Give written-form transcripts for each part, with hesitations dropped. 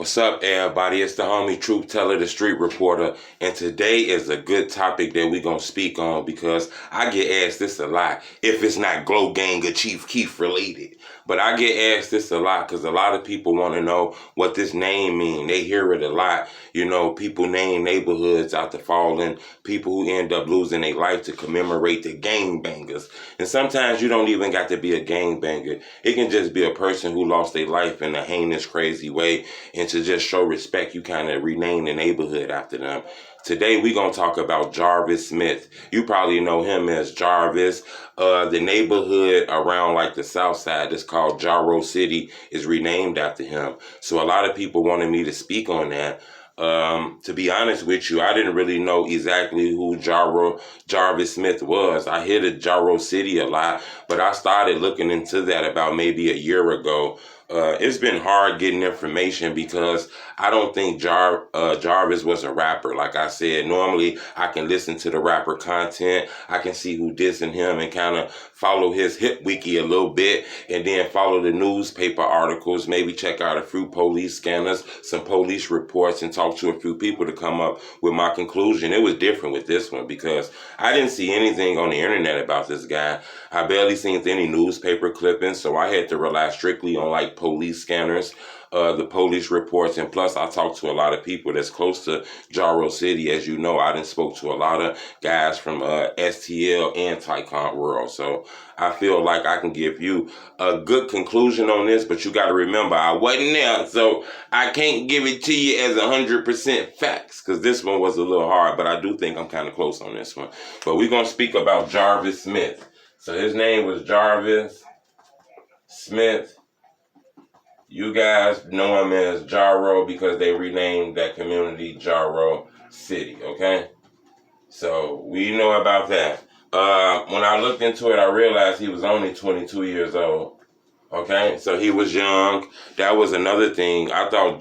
What's up, everybody? It's the homie Truth Teller, the Street Reporter, and today is a good topic that we're going to speak on because I get asked this a lot if it's not Glow Gang or Chief Keef related. But I get asked this a lot because a lot of people want to know what this name means. They hear it a lot. You know, people name neighborhoods after falling, people who end up losing their life to commemorate the gangbangers. And sometimes you don't even got to be a gangbanger. It can just be a person who lost their life in a heinous, crazy way, and to just show respect, you kind of rename the neighborhood after them. Today, we're going to talk about Jarvis Smith. You probably know him as Jarvis. The neighborhood around like the south side that's called JaroCity is renamed after him. So a lot of people wanted me to speak on that. To be honest with you, I didn't really know exactly who Jarvis Smith was. I hear the JaroCity a lot, but I started looking into that about maybe a year ago. It's been hard getting information because I don't think Jarvis was a rapper. Like I said, normally I can listen to the rapper content. I can see who dissing him and kind of follow his hip wiki a little bit and then follow the newspaper articles, maybe check out a few police scanners, some police reports, and talk to a few people to come up with my conclusion. It was different with this one because I didn't see anything on the internet about this guy. I barely seen any newspaper clippings, so I had to rely strictly on like police scanners, the police reports, and plus I talked to a lot of people that's close to JaroCity. As you know, I done spoke to a lot of guys from STL and Tycon World, so I feel like I can give you a good conclusion on this, but you got to remember I wasn't there, so I can't give it to you as 100% facts, because this one was a little hard, but I do think I'm kind of close on this one. But we're going to speak about Jarvis Smith. So his name was Jarvis Smith. You guys know him as Jaro because they renamed that community JaroCity, okay? So we know about that. When I looked into it, I realized he was only 22 years old. Okay, so he was young. That was another thing. I thought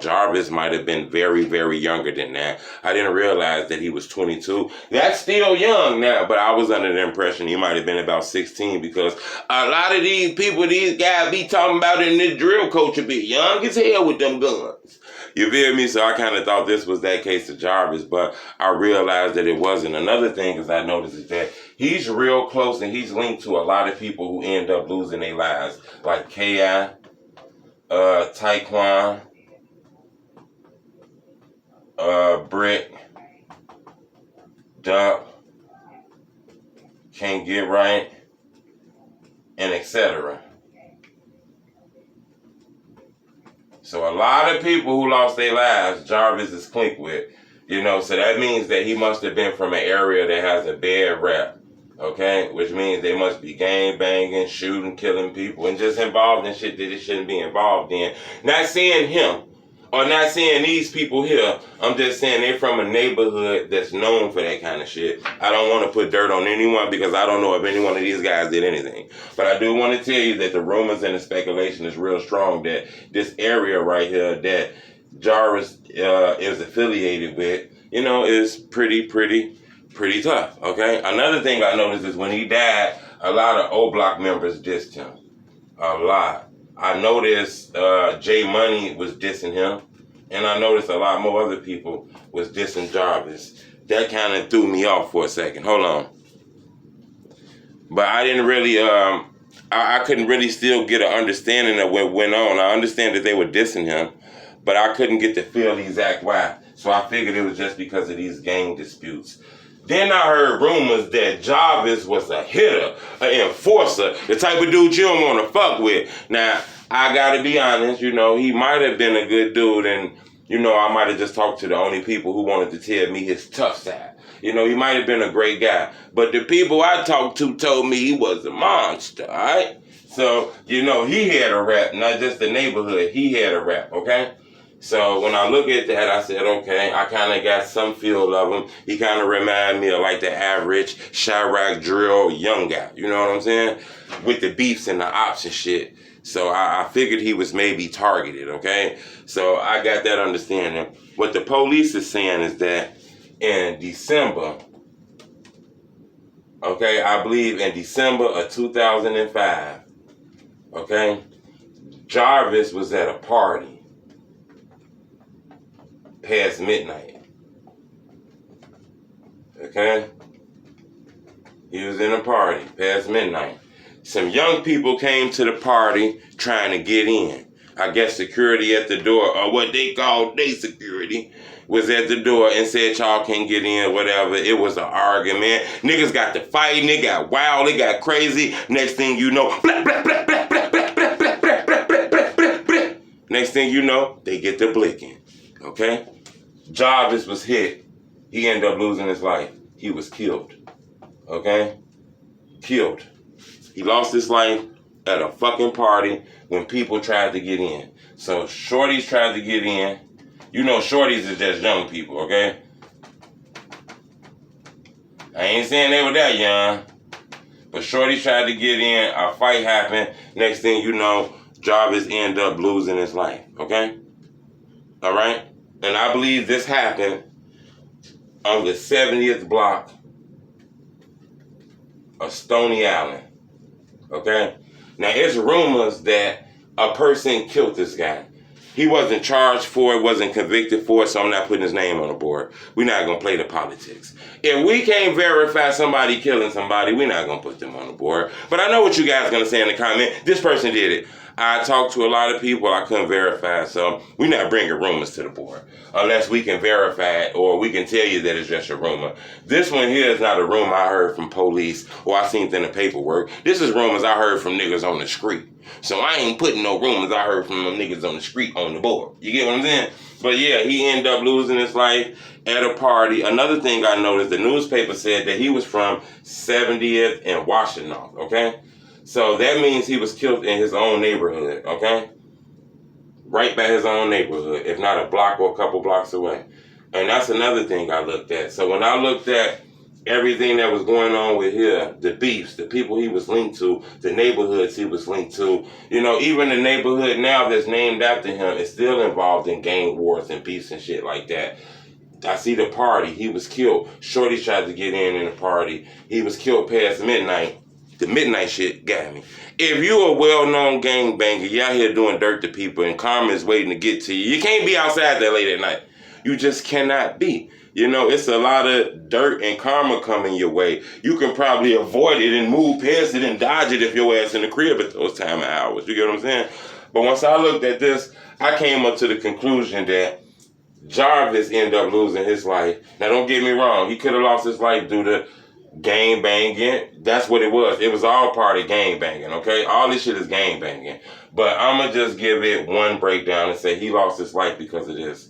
Jarvis might have been very, very younger than that. I didn't realize that he was 22. That's still young now, but I was under the impression he might have been about 16 because a lot of these people, these guys be talking about in this drill culture be young as hell with them guns. You feel me? So I kind of thought this was that case of Jarvis, but I realized that it wasn't. Another thing is I noticed is that he's real close and he's linked to a lot of people who end up losing their lives, like K.I., Taekwon, Brick, Duck, Can't Get Right, and etc. So a lot of people who lost their lives, Jarvis is linked with, you know, so that means that he must have been from an area that has a bad rap, okay? Which means they must be gang banging, shooting, killing people, and just involved in shit that they shouldn't be involved in. Not saying him, or not saying these people here, I'm just saying they're from a neighborhood that's known for that kind of shit. I don't want to put dirt on anyone because I don't know if any one of these guys did anything. But I do want to tell you that the rumors and the speculation is real strong that this area right here that Jarvis is affiliated with, you know, is pretty tough, okay? Another thing I noticed is when he died, a lot of O Block members dissed him. A lot. I noticed J Money was dissing him, and I noticed a lot more other people was dissing Jarvis. That kind of threw me off for a second. Hold on. But I didn't really, I couldn't really still get an understanding of what went on. I understand that they were dissing him, but I couldn't get to feel the exact why. So I figured it was just because of these gang disputes. Then I heard rumors that Jarvis was a hitter, an enforcer, the type of dude you don't want to fuck with. Now, I gotta be honest, you know, he might have been a good dude, and, you know, I might have just talked to the only people who wanted to tell me his tough side. You know, he might have been a great guy, but the people I talked to told me he was a monster, all right? So, you know, he had a rap, not just the neighborhood, he had a rap, okay? So when I look at that, I said, okay, I kind of got some feel of him. He kind of remind me of like the average Chirac drill young guy. You know what I'm saying? With the beefs and the ops and shit. So I figured he was maybe targeted, okay? So I got that understanding. What the police is saying is that in December, okay, I believe in December of 2005, okay, Jarvis was at a party. past midnight. Okay? He was in a party past midnight. Some young people came to the party trying to get in. I guess security at the door, or what they call day security, was at the door and said y'all can't get in, whatever. It was an argument. Niggas got to fighting. It got wild. It got crazy. Next thing you know, blah, blah, blah, blah, blah, blah, blah, blah, blah, blah, blah, blah, blah, blah. Next thing you know, they get the blicking. Okay? Jarvis was hit. He ended up losing his life. He was killed. Okay? Killed. He lost his life at a fucking party when people tried to get in. So shorties tried to get in. You know shorties is just young people, okay? I ain't saying they were that young. But shorties tried to get in. A fight happened. Next thing you know, Jarvis ended up losing his life, okay? All right? And I believe this happened on the 70th block of Stony Island. Okay? Now, it's rumors that a person killed this guy. He wasn't charged for it, wasn't convicted for it, so I'm not putting his name on the board. We're not going to play the politics. If we can't verify somebody killing somebody, we're not going to put them on the board. But I know what you guys are going to say in the comment. This person did it. I talked to a lot of people I couldn't verify, so we're not bringing rumors to the board unless we can verify it or we can tell you that it's just a rumor. This one here is not a rumor I heard from police or I seen it in the paperwork. This is rumors I heard from niggas on the street. So I ain't putting no rumors I heard from them niggas on the street on the board. You get what I'm saying? But yeah, he ended up losing his life at a party. Another thing I noticed, the newspaper said that he was from 70th and Washington, okay? So that means he was killed in his own neighborhood, okay? Right by his own neighborhood, if not a block or a couple blocks away. And that's another thing I looked at. So when I looked at everything that was going on with here, the beefs, the people he was linked to, the neighborhoods he was linked to, you know, even the neighborhood now that's named after him is still involved in gang wars and beefs and shit like that. I see the party. He was killed. Shorty tried to get in the party. He was killed past midnight. The midnight shit got me. If you a well-known gangbanger, you out here doing dirt to people and karma is waiting to get to you, you can't be outside that late at night. You just cannot be. You know, it's a lot of dirt and karma coming your way. You can probably avoid it and move past it and dodge it if your ass in the crib at those time of hours. You get what I'm saying? But once I looked at this, I came up to the conclusion that Jarvis ended up losing his life. Now, don't get me wrong. He could have lost his life due to gang banging. That's what it was. It was all part of gang banging, okay? All this shit is gang banging. But I'm going to just give it one breakdown and say he lost his life because of this.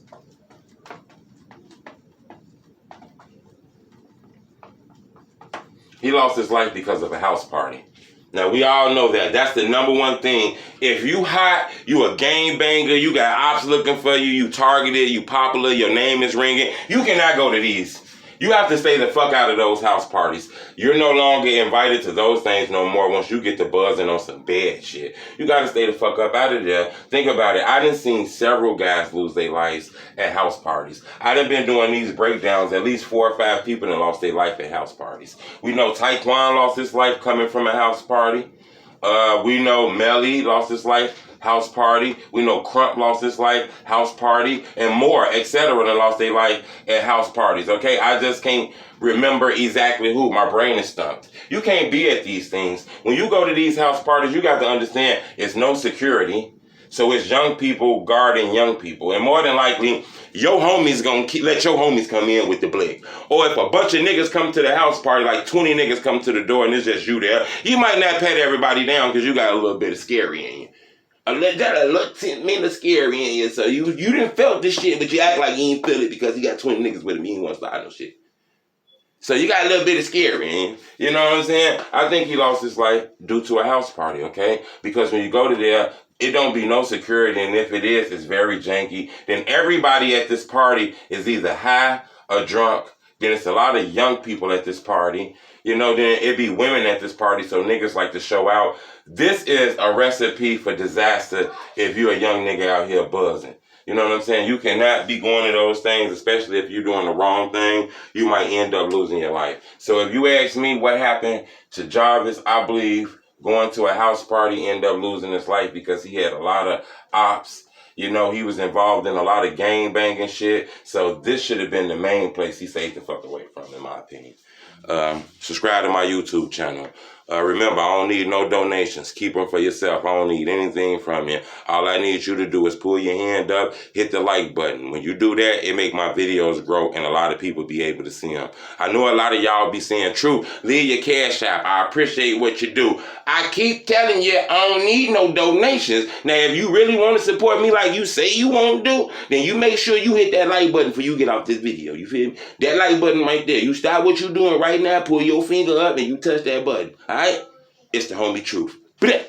He lost his life because of a house party. Now, we all know that. That's the number one thing. If you hot, you a gang banger, you got ops looking for you, you targeted, you popular, your name is ringing, you cannot go to these. You have to stay the fuck out of those house parties. You're no longer invited to those things no more once you get to buzzing on some bad shit. You got to stay the fuck up out of there. Think about it. I done seen several guys lose their lives at house parties. I done been doing these breakdowns. At least 4 or 5 people done lost their life at house parties. We know Taekwon lost his life coming from a house party. We know Melly lost his life. House party. We know Crump lost his life, house party, and more, etc. that lost their life at house parties, okay? I just can't remember exactly who. My brain is stumped. You can't be at these things. When you go to these house parties, you got to understand it's no security. So it's young people guarding young people. And more than likely, your homies gonna let your homies come in with the blick. Or if a bunch of niggas come to the house party, like 20 niggas come to the door and it's just you there, you might not pat everybody down because you got a little bit of scary in you. A little 10 minutes scary in you, so you didn't felt this shit, but you act like you ain't feel it because he got 20 niggas with him. He ain't want to start no shit. So you got a little bit of scary in you. You know what I'm saying? I think he lost his life due to a house party, okay? Because when you go to there, it don't be no security, and if it is, it's very janky. Then everybody at this party is either high or drunk. Then it's a lot of young people at this party. You know, then it be women at this party, so niggas like to show out. This is a recipe for disaster if you're a young nigga out here buzzing. You know what I'm saying? You cannot be going to those things, especially if you're doing the wrong thing. You might end up losing your life. So if you ask me what happened to Jarvis, I believe going to a house party ended up losing his life because he had a lot of ops. You know, he was involved in a lot of gang banging shit. So this should have been the main place he stayed the fuck away from, in my opinion. Subscribe to my YouTube channel. Remember, I don't need no donations. Keep them for yourself. I don't need anything from you. All I need you to do is pull your hand up, hit the like button. When you do that, it make my videos grow and a lot of people be able to see them. I know a lot of y'all be saying, "True, leave your cash out. I appreciate what you do." I keep telling you, I don't need no donations. Now, if you really want to support me like you say you won't do, then you make sure you hit that like button before you get off this video. You feel me? That like button right there. You stop what you're doing right now, pull your finger up, and you touch that button. All right? It's the homie truth. Bleh.